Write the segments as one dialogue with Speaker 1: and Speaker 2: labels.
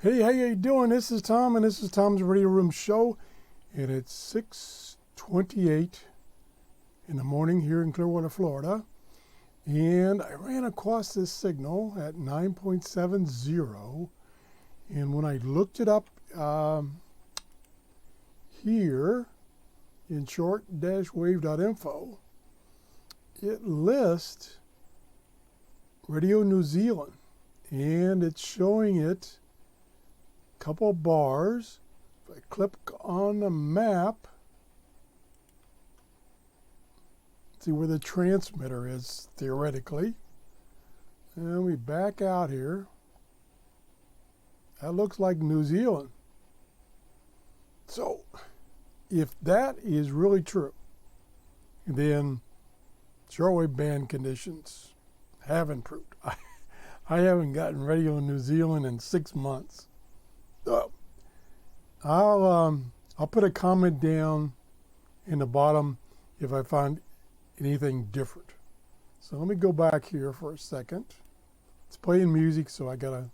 Speaker 1: Hey, how you doing? This is Tom, and this is Tom's Radio Room Show, and it's 6:28 in the morning here in Clearwater, Florida, and I ran across this signal at 9.70, and when I looked it up here in short-wave.info, it lists Radio New Zealand, and it's showing it couple bars. If I click on the map, see where the transmitter is theoretically, and we back out here. That looks like New Zealand. So if that is really true, then shortwave band conditions have improved. I haven't gotten radio in New Zealand in 6 months. I'll put a comment down in the bottom if I find anything different. So let me go back here for a second. It's playing music, so I gotta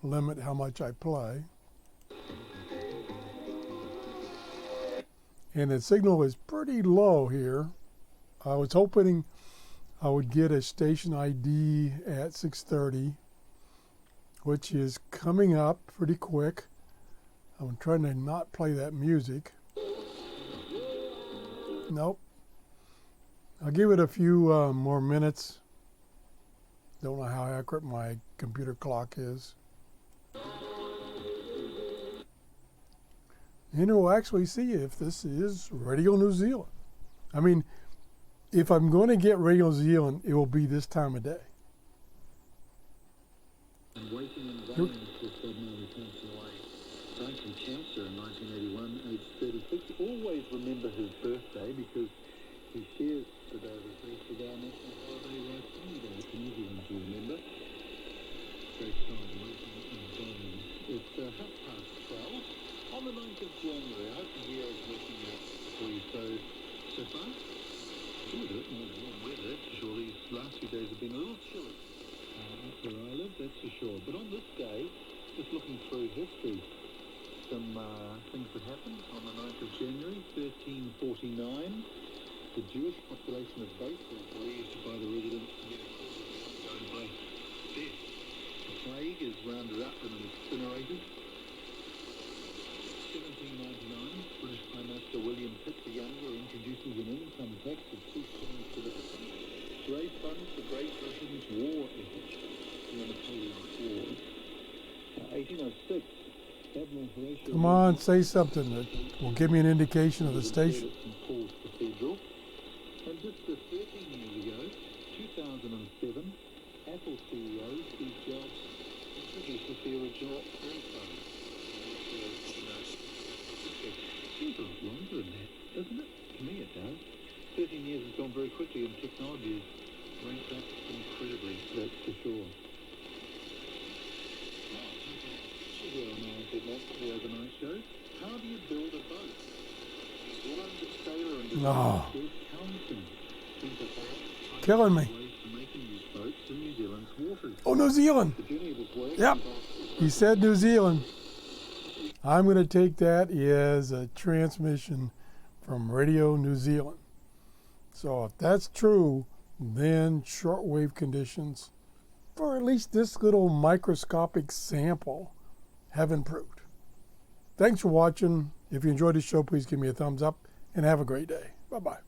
Speaker 1: limit how much I play. And the signal is pretty low here. I was hoping I would get a station ID at 6:30, which is coming up pretty quick. I'm trying to not play that music. Nope. I'll give it a few more minutes. Don't know how accurate my computer clock is. And we'll actually see if this is Radio New Zealand. I mean, if I'm going to get Radio New Zealand, it will be this time of day.
Speaker 2: And waiting in vain for suddenly passed away. Duncan Chancellor in 1981, aged 36. Always remember his birthday because he shares the day of his birth with our national holiday right Sunday for New Zealand to remember. Great time waiting in vain. It's 12:30 on the 9th of January. I hope the year is working out for you so far. Good, warm weather, that's for sure. These last few days have been a little chilly. Up where I live, that's for sure. But on this day, just looking through history, some things that happened on the 9th of January, 1349. The Jewish population of Beit was believed by the residents to be the cause of the ongoing by death. The plague is rounded up and incinerated. 1799, British Prime Minister William Pitt the Younger introduces an income tax of 2 shillings to the citizens to raise funds for Great Britain's war effort in the Napoleonic Wars. 1806, Admiral Horatio...
Speaker 1: Come on, say something that will give me an indication of the station.
Speaker 2: St. Paul's Cathedral. And just 13 years ago, 2007, Apple CEO Steve Jobs introduces the original iPhone. Seems a lot longer than that, doesn't it? To me it does. 13 years has gone very quickly and technology has ramped up incredibly, that's for sure. The overnight show. How do you build a boat? New Zealand sailor and designer Steve Townsend spent a
Speaker 1: Killing me.
Speaker 2: ways to making these boats in New Zealand's waters.
Speaker 1: Oh, New Zealand.
Speaker 2: The journey of his work
Speaker 1: Yep. He said New Zealand. I'm going to take that as a transmission from Radio New Zealand. So if that's true, then shortwave conditions, for at least this little microscopic sample, have improved. Thanks for watching. If you enjoyed the show, please give me a thumbs up and have a great day. Bye-bye.